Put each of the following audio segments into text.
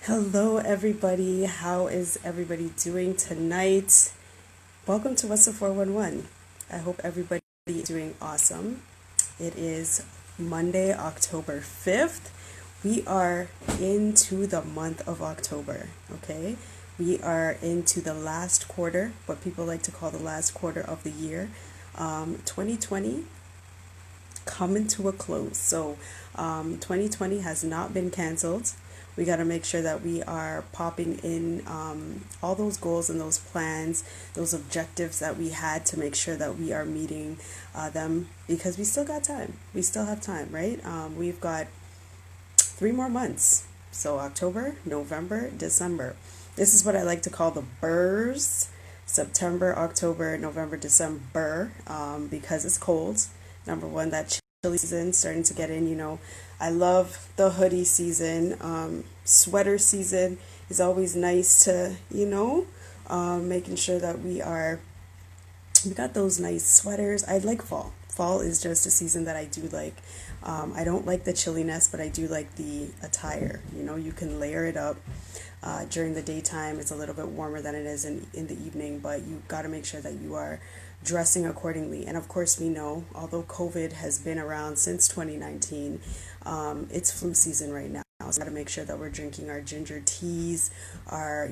Hello, everybody. How is everybody doing tonight? Welcome to What's the 411. I hope everybody is doing awesome. It is Monday, October 5th. We are into the month of October, okay? We are into the last quarter, what people like to call the last quarter of the year. 2020 coming to a close. So 2020 has not been canceled. We got to make sure that we are popping in all those goals and those plans, those objectives that we had to make sure that we are meeting them because we still got time. We still have time, right? We've got 3 more months. So October, November, December. This is what I like to call the burrs. September, October, November, December, because it's cold. Number one, that chilly season starting to get in. I love the hoodie season. Sweater season is always nice to, making sure that we got those nice sweaters. I like fall. Fall is just a season that I do like. I don't like the chilliness, but I do like the attire. You can layer it up. During the daytime, it's a little bit warmer than it is in the evening, but you got to make sure that you are dressing accordingly. And of course, we know, although COVID has been around since 2019, it's flu season right now. So we got to make sure that we're drinking our ginger teas, our,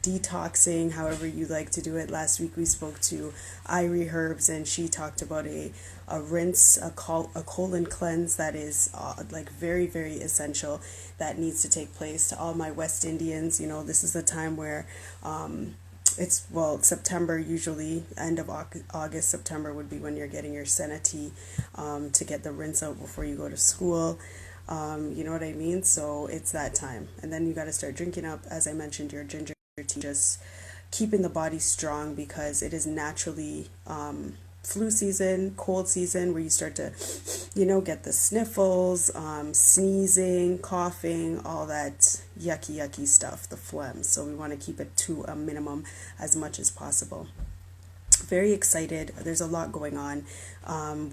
detoxing, however you like to do it. Last week we spoke to Irie Herbs, and she talked about a rinse, a colon cleanse that is like very, very essential that needs to take place. To all my West Indians, this is the time where September usually, end of August, September would be when you're getting your senna tea to get the rinse out before you go to school. You know what I mean? So it's that time. And then you got to start drinking up, as I mentioned, your ginger tea, just keeping the body strong because it is naturally flu season, cold season, where you start to, get the sniffles, sneezing, coughing, all that yucky stuff, the phlegm. So we want to keep it to a minimum as much as possible. Very excited. There's a lot going on.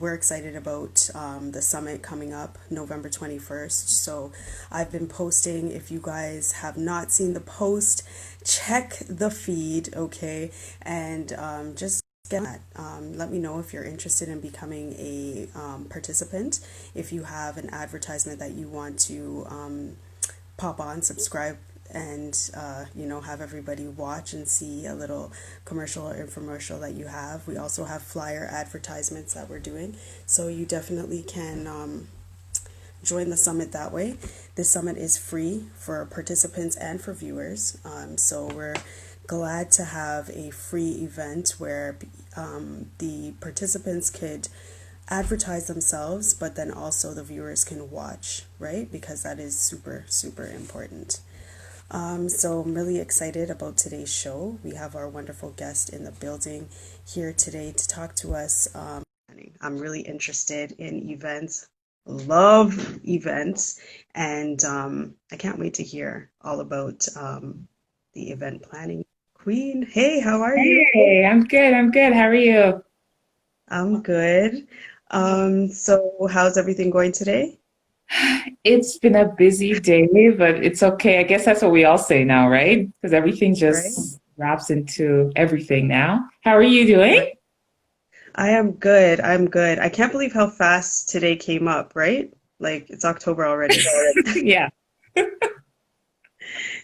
We're excited about the summit coming up November 21st. So I've been posting. If you guys have not seen the post, check the feed, okay? And just get that. Let me know if you're interested in becoming a participant. If you have an advertisement that you want to pop on, subscribe, and have everybody watch and see a little commercial or infomercial that you have. We also have flyer advertisements that we're doing, so you definitely can join the summit that way. This summit is free for participants and for viewers, so we're glad to have a free event where the participants could advertise themselves, but then also the viewers can watch, right? Because that is super, super important. So I'm really excited about today's show. We have our wonderful guest in the building here today to talk to us. I'm really interested in events, love events, and I can't wait to hear all about the event planning queen. Hey, how are you? Hey, I'm good. I'm good. How are you? I'm good. So how's everything going today? It's been a busy day, but it's okay. I guess that's what we all say now, right? Because everything Right? just wraps into everything now. How are you Right. doing? I am good. I'm good. I can't believe how fast today came up, right? Like it's October already. Yeah.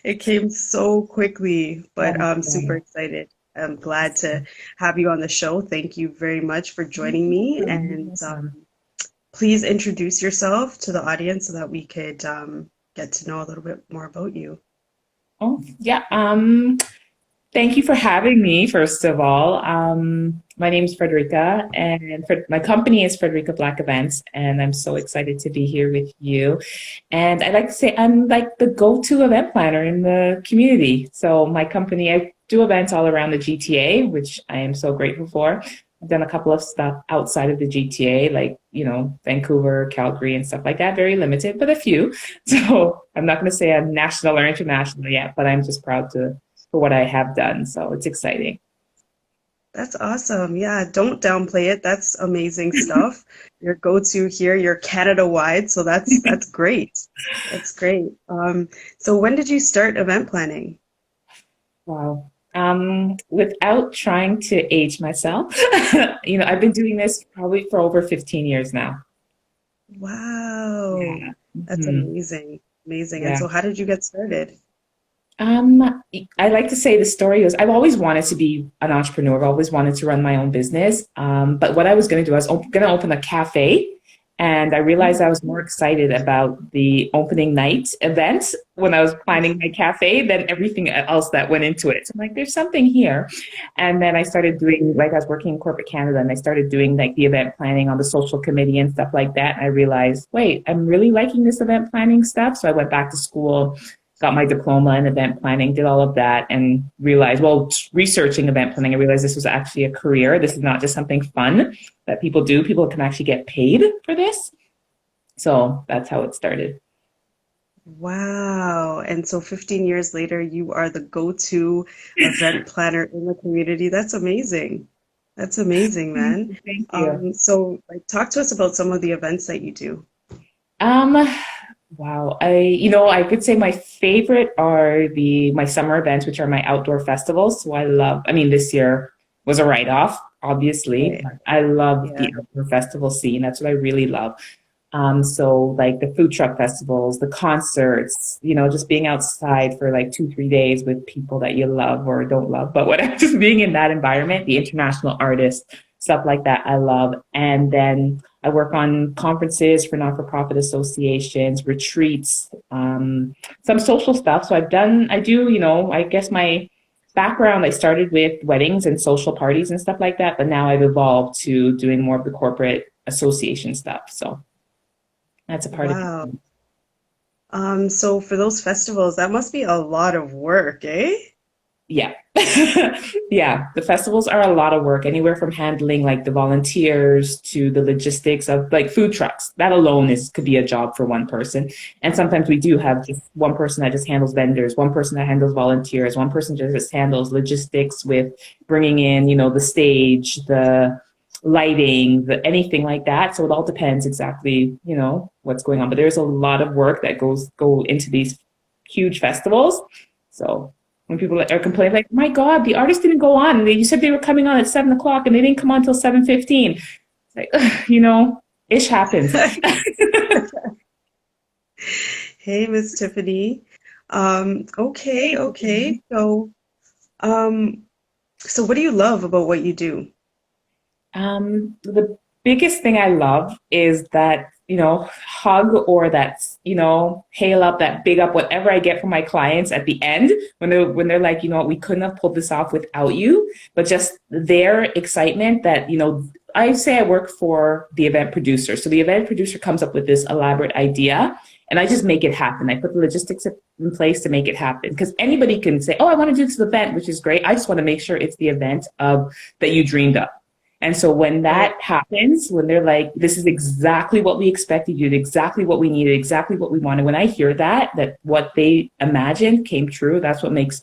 It came so quickly, but Oh, I'm super yeah. excited. I'm glad to have you on the show. Thank you very much for joining me. And Awesome. please introduce yourself to the audience so that we could get to know a little bit more about you. Oh, yeah. Thank you for having me, first of all. My name is Frederica, and my company is Frederica Black Events, and I'm so excited to be here with you. And I'd like to say I'm like the go-to event planner in the community. So my company, I do events all around the GTA, which I am so grateful for. I've done a couple of stuff outside of the GTA, like, Vancouver, Calgary, and stuff like that. Very limited, but a few. So I'm not going to say I'm national or international yet, but I'm just proud to for what I have done. So it's exciting. That's awesome. Yeah, don't downplay it. That's amazing stuff. Your go-to here, you're Canada-wide, so that's great. That's great. So when did you start event planning? Wow. Without trying to age myself, I've been doing this probably for over 15 years now. Wow. Yeah. That's Mhm. amazing. Amazing. And Yeah. so how did you get started? I like to say the story is I've always wanted to be an entrepreneur. I've always wanted to run my own business. But what I was going to do, I was going to open a cafe, and I realized I was more excited about the opening night event when I was planning my cafe than everything else that went into it. So I'm like, there's something here. And then I started doing, like, I was working in corporate Canada, and I started doing like the event planning on the social committee and stuff like that. And I realized, wait, I'm really liking this event planning stuff. So I went back to school, got my diploma in event planning, did all of that, and realized, well, researching event planning, I realized this was actually a career. This is not just something fun that people do. People can actually get paid for this. So that's how it started. Wow. And so 15 years later, you are the go-to event planner in the community. That's amazing. That's amazing, man. Thank you. So like talk to us about some of the events that you do. Um, wow. I could say my favorite are my summer events, which are my outdoor festivals. So this year was a write-off, obviously, Right. but I love Yeah. the outdoor festival scene. That's what I really love. So like the food truck festivals, the concerts, just being outside for like 2, 3 days with people that you love or don't love, but whatever, just being in that environment, the international artists, stuff like that, I love. And then I work on conferences for not-for-profit associations, retreats, some social stuff. So I do, I guess my background, I started with weddings and social parties and stuff like that, but now I've evolved to doing more of the corporate association stuff. So that's a part of it. Wow. So for those festivals, that must be a lot of work, eh? Yeah. Yeah. The festivals are a lot of work, anywhere from handling like the volunteers to the logistics of like food trucks. That alone could be a job for one person. And sometimes we do have just one person that just handles vendors, one person that handles volunteers, one person just handles logistics with bringing in, the stage, the lighting, anything like that. So it all depends exactly, what's going on. But there's a lot of work that go into these huge festivals. So when people are complaining, like, "My God, the artist didn't go on. You said they were coming on at 7 o'clock, and they didn't come on until 7:15." It's like, ish happens. Hey, Miss Tiffany. Okay, okay. Um, so what do you love about what you do? The biggest thing I love is that, hug or that, hail up, that big up, whatever I get from my clients at the end when they're like, you know what, we couldn't have pulled this off without you, but just their excitement that, I say I work for the event producer. So the event producer comes up with this elaborate idea and I just make it happen. I put the logistics in place to make it happen because anybody can say, oh, I want to do this event, which is great. I just want to make sure it's the event of that you dreamed up. And so when Right. that happens, when they're like, this is exactly what we expected, you did exactly what we needed, exactly what we wanted. When I hear that what they imagined came true, that's what makes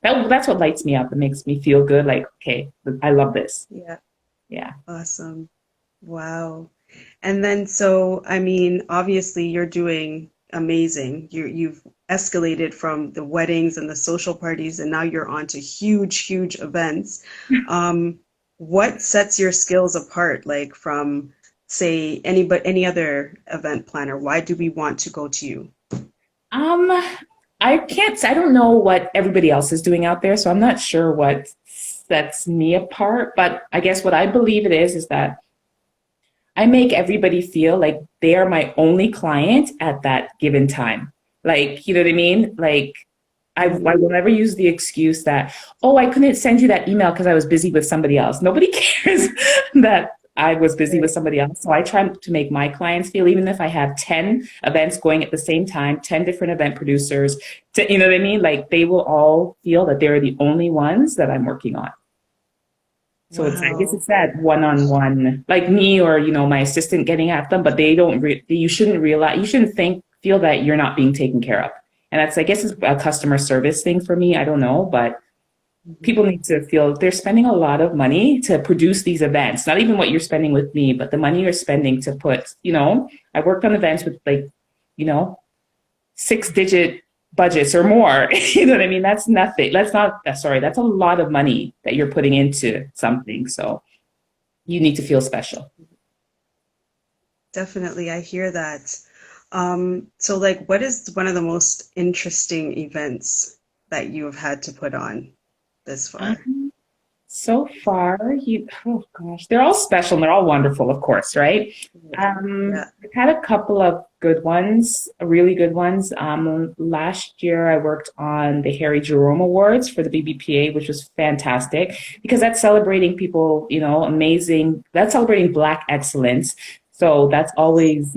that's what lights me up. It makes me feel good. Like, okay, I love this. Yeah. Yeah. Awesome. Wow. And then so, I mean, obviously you're doing amazing. You've escalated from the weddings and the social parties, and now you're on to huge, huge events. Um, what sets your skills apart, like from, say, any other event planner? Why do we want to go to you? Um, I don't know what everybody else is doing out there, so I'm not sure what sets me apart, but I guess what I believe it is that I make everybody feel like they are my only client at that given time. Like, you know what I mean? Like, I Mhm. will never use the excuse that, oh, I couldn't send you that email because I was busy with somebody else. Nobody cares that I was busy with Right. somebody else. So I try to make my clients feel, even if I have 10 events going at the same time, 10 different event producers, you know what I mean? Like they will all feel that they're the only ones that I'm working on. So I guess Wow. it's that one-on-one, like me or, my assistant getting at them, but they don't, you shouldn't realize, you shouldn't feel that you're not being taken care of. And I guess it's a customer service thing for me. I don't know, but people need to feel they're spending a lot of money to produce these events. Not even what you're spending with me, but the money you're spending to put, I worked on events with like, you know, 6-digit budgets or more. You know what I mean? That's nothing. Sorry, that's a lot of money that you're putting into something. So you need to feel special. Definitely, I hear that. So like, what is one of the most interesting events that you have had to put on this far? Um, So far, oh gosh, they're all special and they're all wonderful, of course, right? Yeah. I've had a couple of good ones, really good ones. Last year, I worked on the Harry Jerome Awards for the BBPA, which was fantastic because that's celebrating people, amazing. That's celebrating Black excellence. So that's always,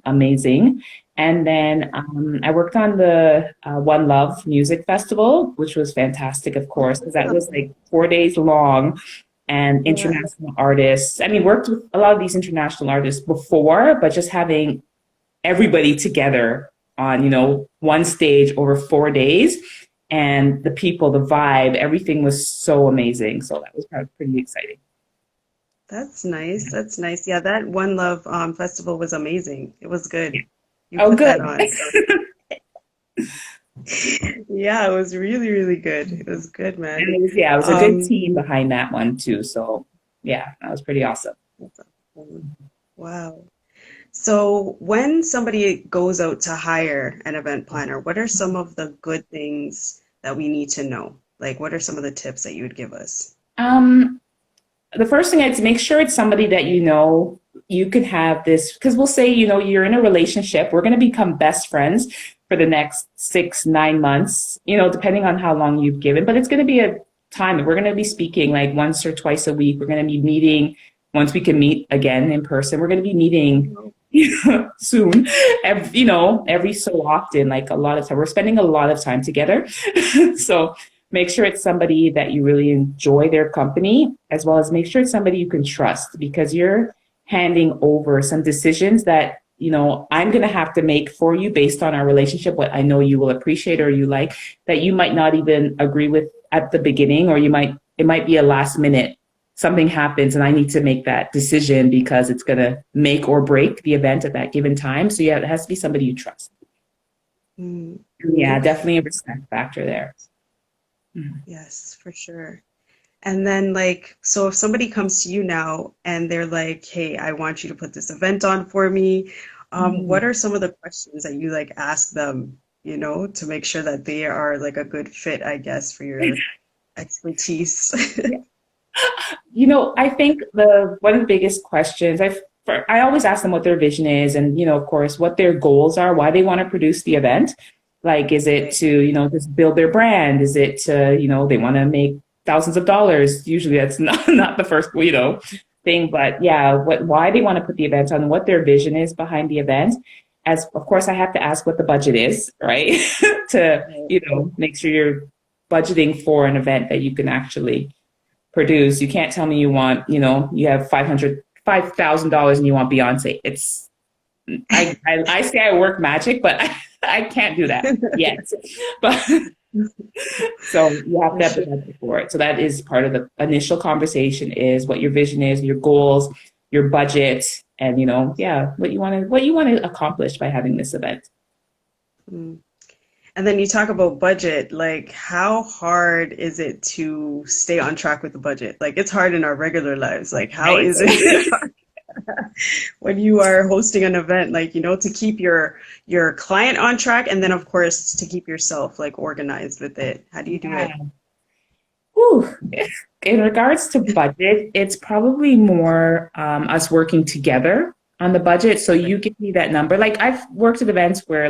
amazing. And then I worked on the One Love Music Festival, which was fantastic, of course, because that was like 4 days long and Yeah. international artists. I mean, worked with a lot of these international artists before, but just having everybody together on, one stage over 4 days and the people, the vibe, everything was so amazing. So that was pretty exciting. That's nice. That's nice. Yeah, that One Love festival was amazing. It was good. You Oh, put that good. on. Yeah, it was really, really good. It was good, man. And it was a good Um, team behind that one too. So yeah, that was pretty awesome. wow. So when somebody goes out to hire an event planner, what are some of the good things that we need to know? Like, what are some of the tips that you would give us? Um, the first thing is make sure it's somebody that you could have this because we'll say you're in a relationship, we're going to become best friends for the next 6 9 months, depending on how long you've given, but it's going to be a time that we're going to be speaking like once or twice a week. We're going to be meeting once we can meet again in person. We're going to be meeting soon, every so often, like a lot of time we're spending a lot of time together. So make sure it's somebody that you really enjoy their company, as well as make sure it's somebody you can trust because you're handing over some decisions that, I'm going to have to make for you based on our relationship, what I know you will appreciate or you like, that you might not even agree with at the beginning, or it might be a last minute, something happens and I need to make that decision because it's going to make or break the event at that given time. So yeah, it has to be somebody you trust. Mm, Yeah, okay. definitely a respect factor there. Mhm. Yes, for sure. And then, like, so if somebody comes to you now and they're like, "Hey, I want you to put this event on for me," what are some of the questions that you like ask them, to make sure that they are like a good fit, I guess, for your expertise? I think the one of the biggest questions I always ask them what their vision is, and of course, what their goals are, why they want to produce the event. Like, is it Right. to just build their brand? Is it to they want to make thousands of dollars? Usually, that's not the first thing, but yeah, why they want to put the event on, what their vision is behind the event. As of course, I have to ask what the budget is, right? To Right. make sure you're budgeting for an event that you can actually produce. You can't tell me you have $5,000 and you want Beyonce. I say I work magic, but I can't do that yet. But so you have For to have the sure. budget for it. So that is part of the initial conversation is what your vision is, your goals, your budget, and yeah, what you want to accomplish by having this event. Mm. And then you talk about budget, like how hard is it to stay on track with the budget? Like it's hard in our regular lives. Like how Right? is it when you are hosting an event, like, to keep your client on track and then of course to keep yourself like organized with it. How do you do it? Yeah. Whew. In regards to budget, it's probably more us working together on the budget. So Right. you give me that number. Like I've worked at events where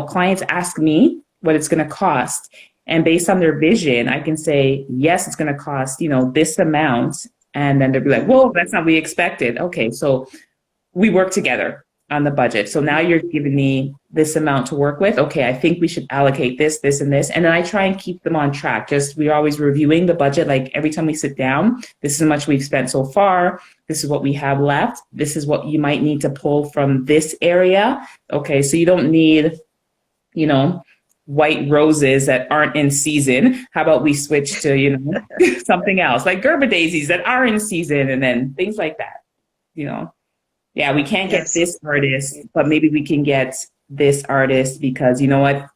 clients ask me what it's going to cost. And based on their vision, I can say, yes, it's going to cost, this amount. And then they'll be like, whoa, that's not what we expected. Okay, so we work together on the budget. So now you're giving me this amount to work with. Okay, I think we should allocate this, this, and this. And then I try and keep them on track. Just we're always reviewing the budget. Like every time we sit down, this is how much we've spent so far. This is what we have left. This is what you might need to pull from this area. Okay, so you don't need, you know, white roses that aren't in season. How about we switch to, something else like Gerber daisies that are in season and then things like that, you know? Yeah, we can't get Yes. this artist, but maybe we can get this artist because you know what?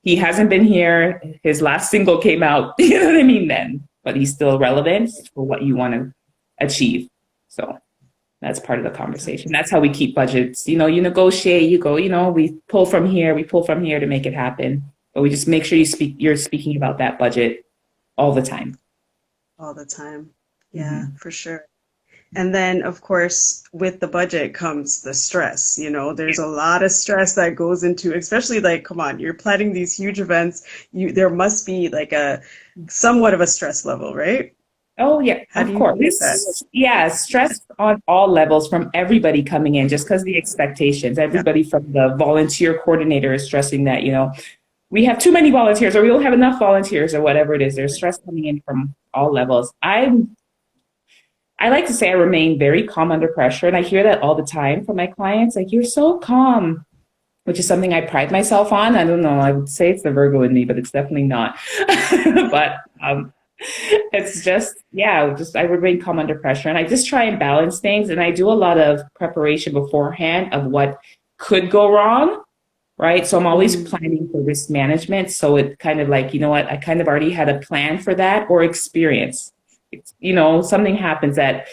He hasn't been here. His last single came out, you know what I mean, then, but he's still relevant for what you want to achieve. So that's part of the conversation. That's how we keep budgets. You negotiate, you go, we pull from here, to make it happen. But we just make sure you're speaking about that budget all the time. All the time. Yeah, Mm-hmm. for sure. And then, of course, with the budget comes the stress. There's a lot of stress that goes into, especially like, come on, you're planning these huge events. There must be like a somewhat of a stress level, right? Oh, yeah, How do of you course. manage that? Yeah, stress on all levels from everybody coming in, just because the expectations. Yeah. Everybody from the volunteer coordinator is stressing that, we have too many volunteers or we don't have enough volunteers or whatever it is. There's stress coming in from all levels. I like to say I remain very calm under pressure, and I hear that all the time from my clients, like, you're so calm, which is something I pride myself on. I don't know, I would say it's the Virgo in me, but it's definitely not. But it's just, yeah, just I remain calm under pressure, and I just try and balance things, and I do a lot of preparation beforehand of what could go wrong, right? So I'm always Mm, planning for risk management. So it kind of like, you know what, I kind of already had a plan for that or experience. Something happens that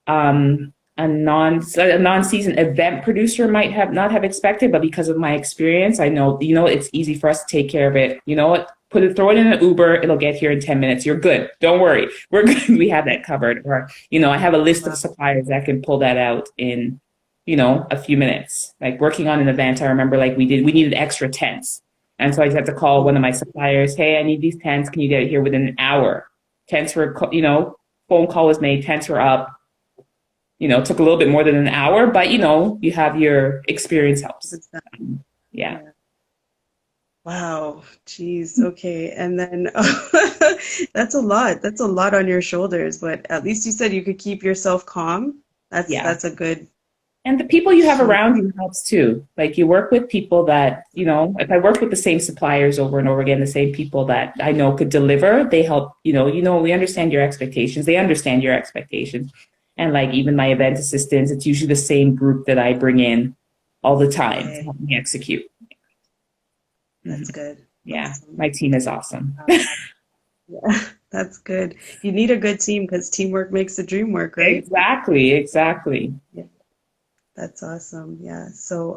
a non-season event producer might have not have expected, but because of my experience, I know, it's easy for us to take care of it. You know what? Throw it in an Uber. It'll get here in 10 minutes. You're good. Don't worry. We're good. We have that covered. Or, I have a list of wow. suppliers that can pull that out in, a few minutes. Like working on an event, I remember like we needed extra tents. And so I just had to call one of my suppliers. Hey, I need these tents. Can you get it here within an hour? Tents were, phone call was made. Tents were up. Took a little bit more than an hour, but you have your experience helps. What's that? Yeah. Yeah. Wow. Geez. Okay. And then that's a lot. That's a lot on your shoulders, but at least you said you could keep yourself calm. That's Yeah. that's a good And the people you have key. around you helps too. Like you work with people that, if I work with the same suppliers over and over again, the same people that I know could deliver, they help, we understand your expectations. They understand your expectations. And like even my event assistants, it's usually the same group that I bring in all the time to Okay. help me execute. That's Mhm. good. Yeah, Awesome. my team is awesome. Wow. Yeah. That's good. You need a good team because teamwork makes the dream work, right? Exactly, exactly. Yeah. That's awesome. Yeah. So,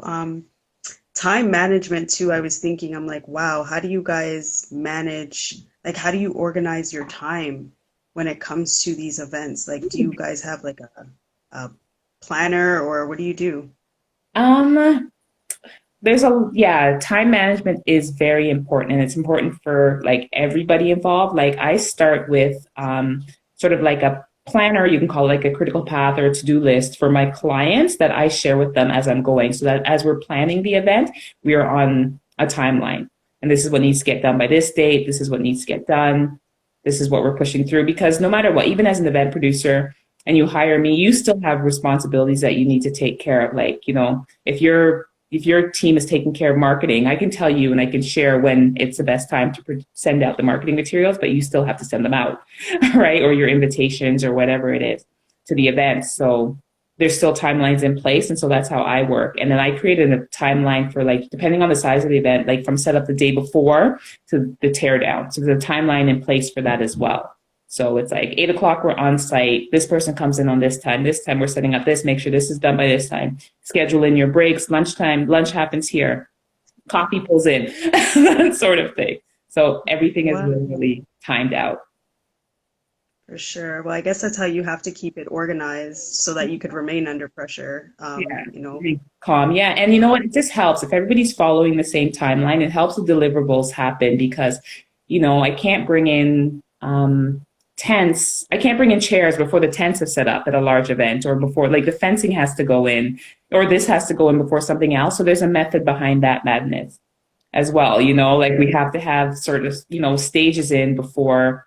time management too, I was thinking, I'm like, wow, how do you guys manage, like, how do you organize your time when it comes to these events? Like, do you guys have like a planner or what do you do? Um, time management is very important and it's important for like everybody involved. Like I start with sort of like a planner, you can call it like a critical path or a to-do list for my clients that I share with them as I'm going. So that as we're planning the event, we are on a timeline. And this is what needs to get done by this date. This is what needs to get done. This is what we're pushing through. Because no matter what, even as an event producer, and you hire me, you still have responsibilities that you need to take care of. Like, if your team is taking care of marketing, I can tell you and I can share when it's the best time to send out the marketing materials, but you still have to send them out, right? Or your invitations or whatever it is to the events. So there's still timelines in place. And so that's how I work. And then I created a timeline for like, depending on the size of the event, like from setup the day before to the tear down. So there's a timeline in place for that as well. So it's like 8 o'clock, we're on site. This person comes in on this time. This time we're setting up this, make sure this is done by this time. Schedule in your breaks, lunchtime, lunch happens here. Coffee pulls in, that sort of thing. So everything is Wow, really, really timed out. for sure. Well, I guess that's how you have to keep it organized so that you could remain under pressure. Yeah, really calm. Yeah. And you know what? It just helps. If everybody's following the same timeline, it helps the deliverables happen because, I can't bring in tents. I can't bring in chairs before the tents are set up at a large event or before like the fencing has to go in or this has to go in before something else. So there's a method behind that madness as well. Like we have to have sort of, stages in before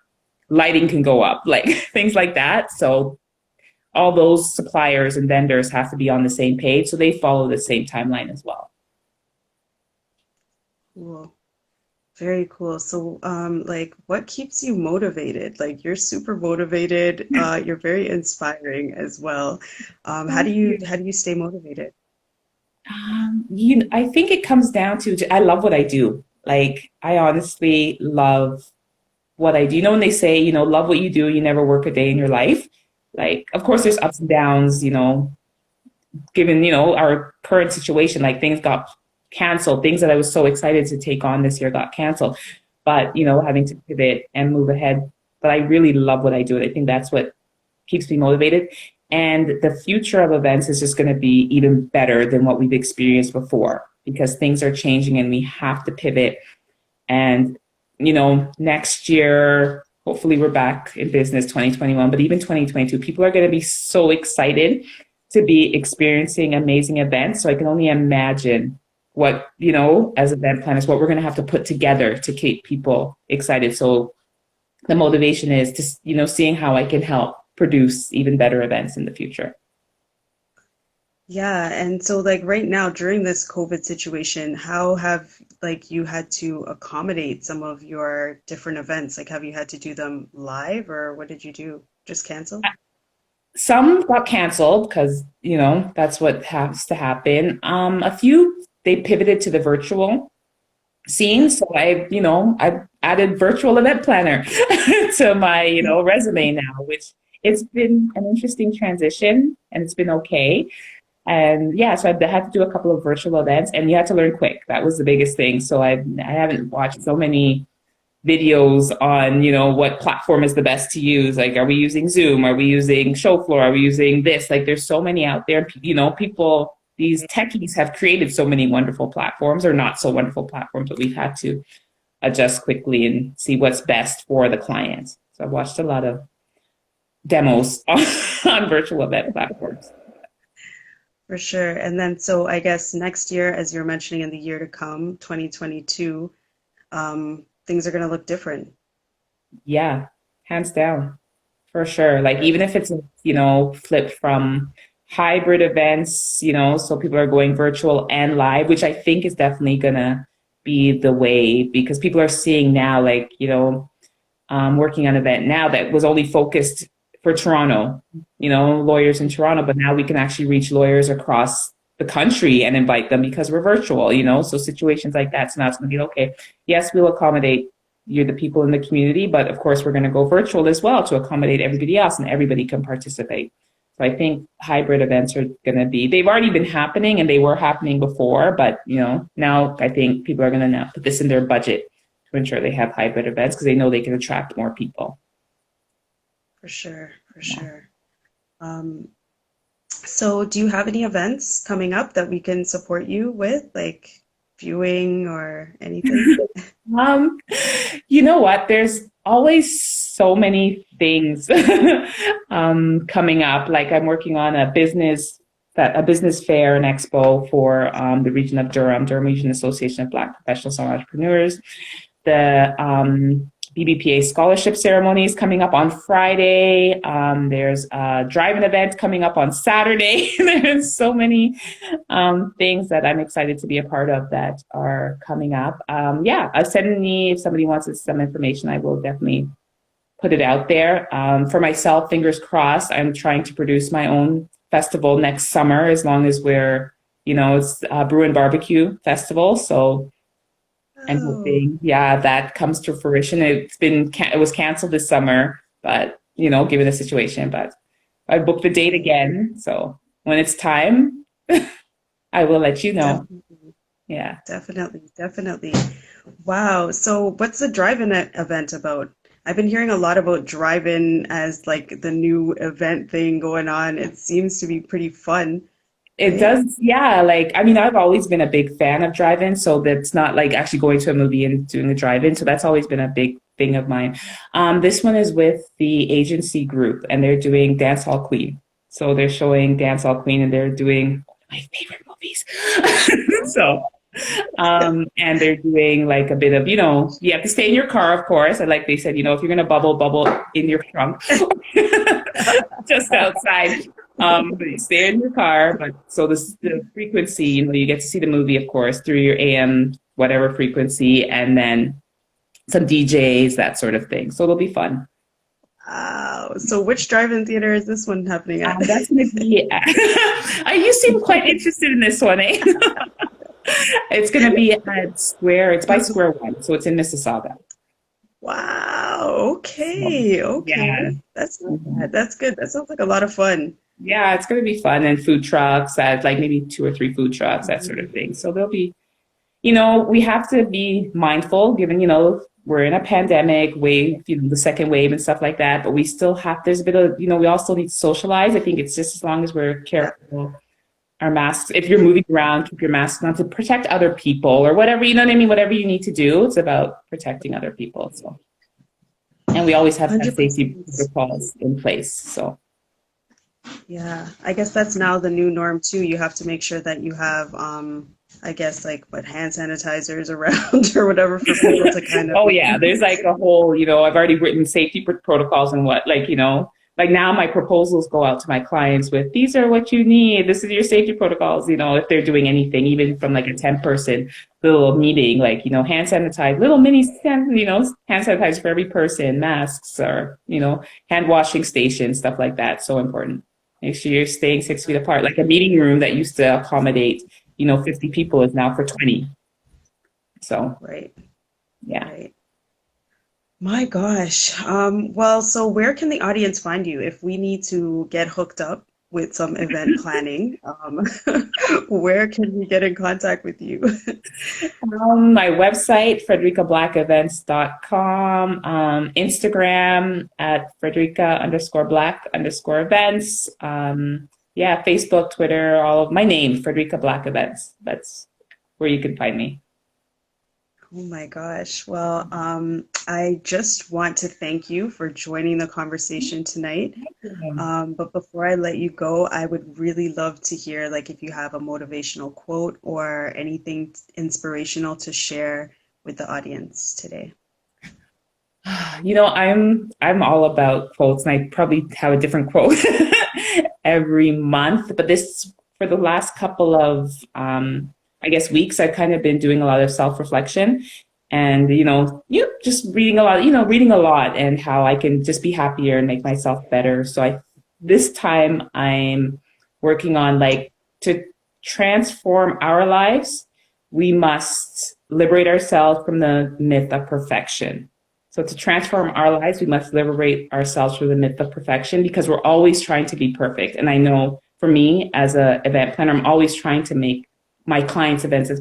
lighting can go up, like things like that. So all those suppliers and vendors have to be on the same page. So they follow the same timeline as well. Cool. Very cool. So, like, what keeps you motivated? Like, you're super motivated. You're very inspiring as well. Thank you. How do you stay motivated? I think it comes down to I love what I do. Like, I honestly love what I do. You know, when they say, love what you do, you never work a day in your life. Like, of course, there's ups and downs, given, our current situation, like things got canceled, things that I was so excited to take on this year got canceled. But, having to pivot and move ahead. But I really love what I do. And I think that's what keeps me motivated. And the future of events is just going to be even better than what we've experienced before because things are changing and we have to pivot. And, next year, hopefully we're back in business 2021, but even 2022, people are going to be so excited to be experiencing amazing events. So I can only imagine what, as event planners, what we're going to have to put together to keep people excited. So the motivation is just, seeing how I can help produce even better events in the future. Yeah, and so like right now during this COVID situation, how have like you had to accommodate some of your different events? Like, have you had to do them live or what did you do? Just cancel? Some got canceled because, that's what has to happen. A few, they pivoted to the virtual scene. Yeah. So I've added virtual event planner to my, resume now, which it's been an interesting transition and it's been okay. And yeah, so I had to do a couple of virtual events and you had to learn quick. That was the biggest thing. So I haven't watched so many videos on, what platform is the best to use. Like, are we using Zoom? Are we using Showfloor? Are we using this? Like, there's so many out there. People, these techies have created so many wonderful platforms or not so wonderful platforms, but we've had to adjust quickly and see what's best for the client. So I've watched a lot of demos on virtual event platforms. For sure. And then so I guess next year, as you're mentioning in the year to come, 2022, things are going to look different. Yeah, hands down. For sure. Like even if it's, flip from hybrid events, so people are going virtual and live, which I think is definitely gonna be the way because people are seeing now, like, working on an event now that was only focused for Toronto, lawyers in Toronto, but now we can actually reach lawyers across the country and invite them because we're virtual, so situations like that. So now it's gonna be okay. Yes, we'll accommodate you're the people in the community, but of course we're going to go virtual as well to accommodate everybody else and everybody can participate. So I think hybrid events are going to be, they've already been happening and they were happening before, but now I think people are going to now put this in their budget to ensure they have hybrid events because they know they can attract more people. For sure, for Yeah. sure. Um, so do you have any events coming up that we can support you with, like viewing or anything? Um, you know what? There's always so many things coming up. Like I'm working on a business fair and expo for the region of Durham Region Association of Black Professionals and Entrepreneurs. The BBPA scholarship ceremony is coming up on Friday. There's a drive-in event coming up on Saturday. There's so many things that I'm excited to be a part of that are coming up. Yeah, send me if somebody wants some information. I will definitely put it out there. For myself, fingers crossed. I'm trying to produce my own festival next summer, as long as it's Brew and Barbecue Festival. So I'm Oh, hoping, yeah, that comes to fruition. It was canceled this summer, but given the situation, but I booked the date again. So when it's time, I will let you know. definitely, Yeah. definitely, definitely. Wow. So what's the drive-in event about? I've been hearing a lot about drive-in as like the new event thing going on. It seems to be pretty fun, It right? does, yeah. Like, I mean, I've always been a big fan of drive-in, so that's not like actually going to a movie and doing a drive-in. So that's always been a big thing of mine. This one is with the agency group, and they're doing Dance Hall Queen. So they're showing Dance Hall Queen, and they're doing my favorite movies. So, and they're doing like a bit of, you have to stay in your car, of course. And like they said, if you're gonna bubble in your trunk, just outside. But you stay in your car. But so the frequency, you get to see the movie, of course, through your AM whatever frequency, and then some DJs, that sort of thing. So it'll be fun. Wow. So which drive-in theater is this one happening at? That's going to be. You seem quite interested in this one, eh? It's going to be at Square. It's by Square One, so it's in Mississauga. Wow. So, Okay. yeah. Okay. That's not bad. That's good. That sounds like a lot of fun. Yeah, it's going to be fun and food trucks, like maybe two or three food trucks, that sort of Mhm. thing. So there'll be, we have to be mindful given, we're in a pandemic wave, the second wave and stuff like that, but we still have, there's a bit of, we all still need to socialize. I think it's just as long as we're Yeah. careful, our masks, if you're moving around, keep your mask on to protect other people or whatever, you know what I mean? Whatever you need to do, it's about protecting other people. So, and we always have to have safety 100%. protocols in place. So. Yeah, I guess that's now the new norm too. You have to make sure that you have, I guess like what hand sanitizers around or whatever for people to kind of. Oh yeah, there's like a whole, I've already written safety protocols and what, like now my proposals go out to my clients with, these are what you need. This is your safety protocols, if they're doing anything, even from like a 10-person little meeting, like, hand sanitize, little mini, hand sanitizer for every person, masks or, hand washing stations, stuff like that. So important. Make sure you're staying 6 feet apart. Like a meeting room that used to accommodate, 50 people is now for 20. So, Right, yeah. right. My gosh. Well, so where can the audience find you if we need to get hooked up with some event planning? Where can we get in contact with you? My website, fredericaBlackEvents.com, Instagram at Frederica_Black_events. Yeah, Facebook, Twitter, all of my name, Frederica Black Events. That's where you can find me. Oh my gosh. Well, I just want to thank you for joining the conversation tonight. But before I let you go, I would really love to hear like if you have a motivational quote or anything inspirational to share with the audience today. I'm all about quotes, and I probably have a different quote every month. But this, for the last couple of, I guess, weeks, I've kind of been doing a lot of self-reflection, and you just reading a lot, and how I can just be happier and make myself better. So this time I'm working on like to transform our lives. We must liberate ourselves from the myth of perfection. So to transform our lives, we must liberate ourselves from the myth of perfection because we're always trying to be perfect. And I know for me as an event planner, I'm always trying to make my clients' events as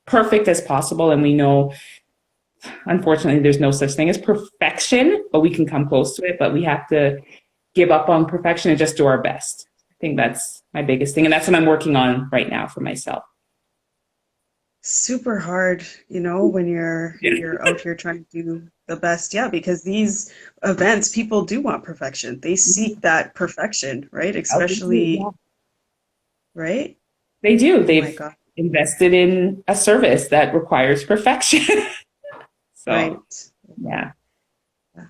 perfect as possible. And we know, unfortunately, there's no such thing as perfection, but we can come close to it. But we have to give up on perfection and just do our best. I think that's my biggest thing. And that's what I'm working on right now for myself. Super hard, when you're out here trying to do the best. Yeah, because these events, people do want perfection. They seek that perfection, right? Especially, right? They do. Oh my They've God. invested in a service that requires perfection. So, Right. yeah. Yeah.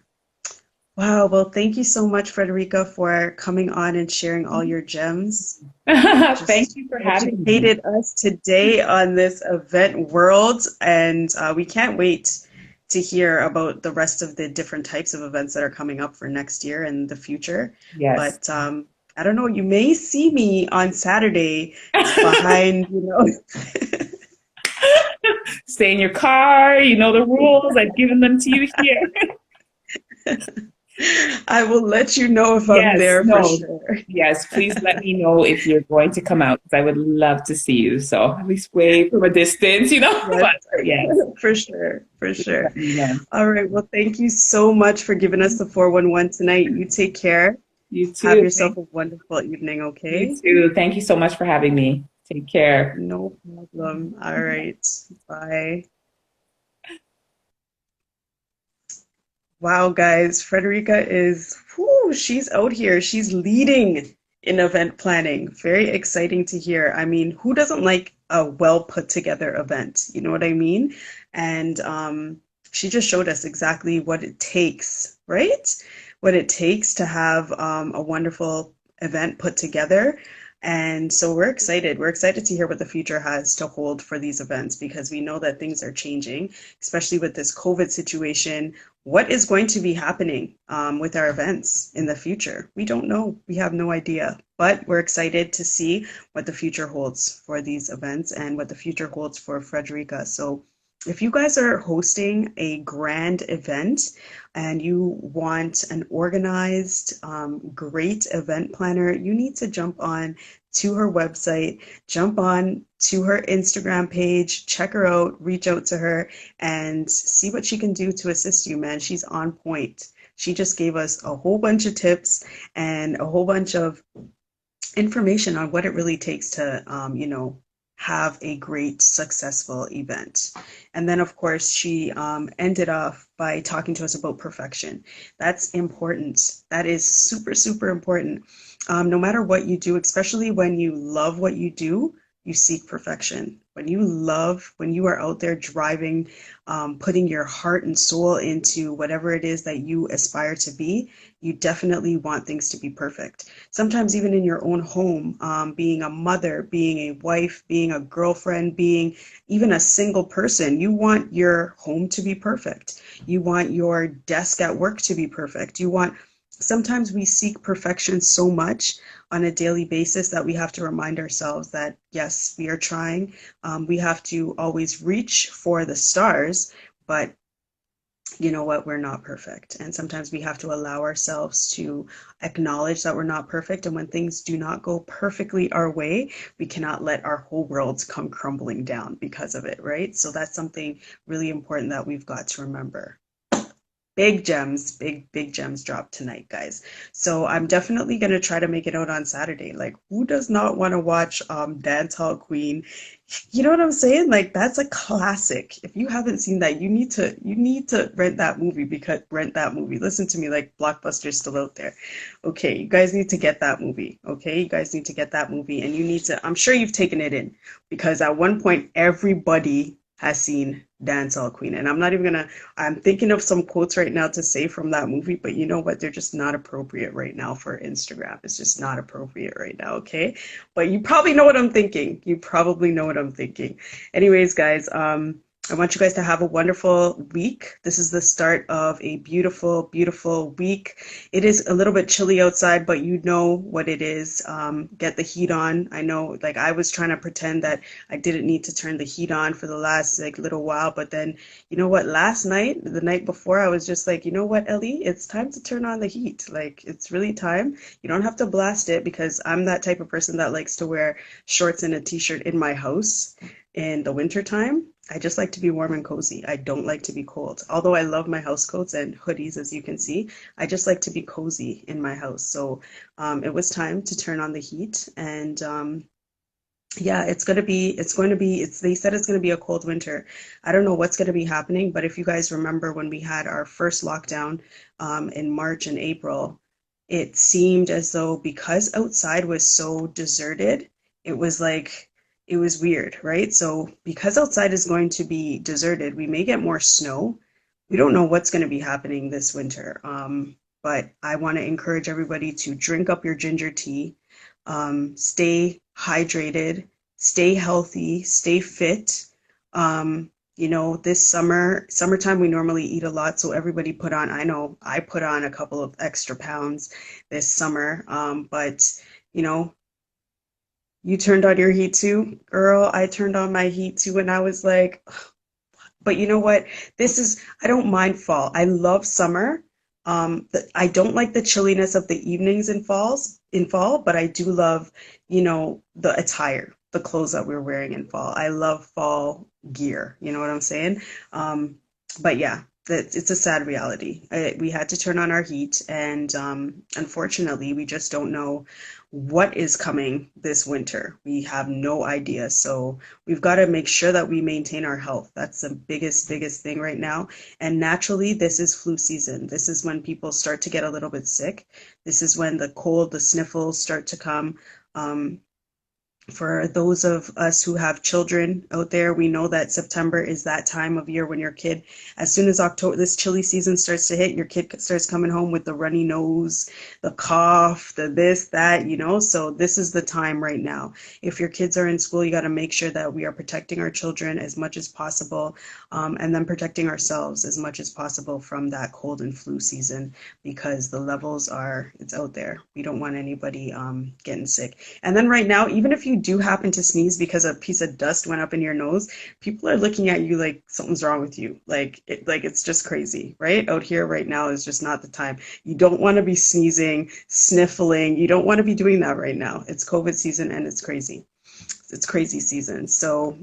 Wow. Well, thank you so much, Frederica, for coming on and sharing all your gems. Thank Just you for having me. educated us today on this event world, and we can't wait to hear about the rest of the different types of events that are coming up for next year and the future. Yes. But I don't know, you may see me on Saturday behind, Stay in your car. You know the rules. I've given them to you here. I will let you know if I'm Yes. there for No. sure. Yes. Please let me know if you're going to come out because I would love to see you. So at least wave from a distance, Yes, But yes, for sure, for please sure. let me know. All right, well, thank you so much for giving us the 411 tonight. You take care. You Have too. yourself a wonderful evening, You okay? too. Thank you so much for having me. Take care. No problem. All right. Bye. Wow, guys, Frederica she's out here. She's leading in event planning. Very exciting to hear. I mean, who doesn't like a well put together event? You know what I mean? And she just showed us exactly what it takes, right? What it takes to have a wonderful event put together. And so we're excited. We're excited to hear what the future has to hold for these events because we know that things are changing, especially with this COVID situation. What is going to be happening with our events in the future? We don't know. We have no idea. But we're excited to see what the future holds for these events and what the future holds for Frederica. So if you guys are hosting a grand event and you want an organized, great event planner, you need to jump on to her website, jump on to her Instagram page, check her out, reach out to her, and see what she can do to assist you, man. She's on point. She just gave us a whole bunch of tips and a whole bunch of information on what it really takes to, have a great, successful event. And then, of course, she ended off by talking to us about perfection. That's important. That is super, super important. No matter what you do, especially when you love what you do, you seek perfection. When you are out there driving, putting your heart and soul into whatever it is that you aspire to be, you definitely want things to be perfect. Sometimes even in your own home, being a mother, being a wife, being a girlfriend, being even a single person, you want your home to be perfect. You want your desk at work to be perfect. Sometimes we seek perfection so much on a daily basis that we have to remind ourselves that, yes, we are trying. We have to always reach for the stars, but you know what? We're not perfect. And sometimes we have to allow ourselves to acknowledge that we're not perfect. And when things do not go perfectly our way, we cannot let our whole worlds come crumbling down because of it, right? So that's something really important that we've got to remember. Big gems, big gems drop tonight, guys. So I'm definitely gonna try to make it out on Saturday. Like, who does not want to watch Dance Hall Queen? You know what I'm saying? Like, that's a classic. If you haven't seen that, you need to rent that movie. Listen to me, like Blockbuster's still out there. Okay, you guys need to get that movie. Okay, you guys need to get that movie, and you need to. I'm sure you've taken it in because at one point everybody has seen Dance Hall Queen, and I'm thinking of some quotes right now to say from that movie, but you know what? They're just not appropriate right now for Instagram. It's just not appropriate right now, okay? But you probably know what I'm thinking. You probably know what I'm thinking. Anyways, guys, I want you guys to have a wonderful week. This is the start of a beautiful, beautiful week. It is a little bit chilly outside, but you know what it is. Get the heat on. I know, like, I was trying to pretend that I didn't need to turn the heat on for the last like little while, but then you know what? Last night, the night before, I was just like, you know what, Ellie, it's time to turn on the heat. Like, it's really time. You don't have to blast it because I'm that type of person that likes to wear shorts and a t-shirt in my house in the winter time. I just like to be warm and cozy. I don't like to be cold. Although I love my house coats and hoodies, as you can see, I just like to be cozy in my house. So it was time to turn on the heat, and yeah, they said it's going to be a cold winter. I don't know what's going to be happening, but if you guys remember when we had our first lockdown in March and April, it seemed as though because outside was so deserted, it was like, it was weird, right? So because outside is going to be deserted, we may get more snow. We don't know what's going to be happening this winter. But I want to encourage everybody to drink up your ginger tea, stay hydrated, stay healthy, stay fit. This summertime, we normally eat a lot, so everybody I know I put on a couple of extra pounds this summer. But you know, you turned on your heat too, girl. I turned on my heat too, and I was like, but you know what? I don't mind fall. I love summer. I don't like the chilliness of the evenings in fall, but I do love, the attire, the clothes that we're wearing in fall. I love fall gear. You know what I'm saying? But yeah, it's a sad reality. We had to turn on our heat, and unfortunately, we just don't know what is coming this winter. We have no idea. So we've got to make sure that we maintain our health. That's the biggest thing right now. And naturally, this is flu season. This is when people start to get a little bit sick. This is when the cold, the sniffles start to come. Um, For those of us who have children out there, we know that September is that time of year when your kid, as soon as October, this chilly season starts to hit, your kid starts coming home with the runny nose, the cough, the this, that, you know. So this is the time right now. If your kids are in school, you got to make sure that we are protecting our children as much as possible, and then protecting ourselves as much as possible from that cold and flu season, because the levels are, it's out there. We don't want anybody getting sick. And then right now, even if you do happen to sneeze because a piece of dust went up in your nose, people are looking at you like something's wrong with you. Like it's just crazy, right? Out here right now is just not the time. You don't want to be sneezing, sniffling. You don't want to be doing that right now. It's COVID season and it's crazy. It's crazy season. So,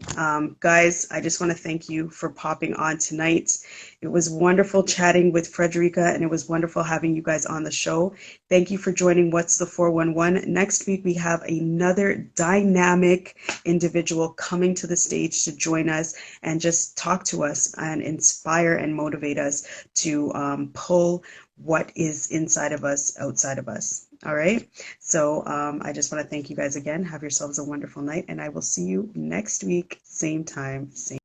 guys, I just want to thank you for popping on tonight. It was wonderful chatting with Frederica, and it was wonderful having you guys on the show. Thank you for joining What's the 411. Next week, we have another dynamic individual coming to the stage to join us and just talk to us and inspire and motivate us to pull what is inside of us, outside of us. All right. So I just want to thank you guys again. Have yourselves a wonderful night, and I will see you next week, same time, same.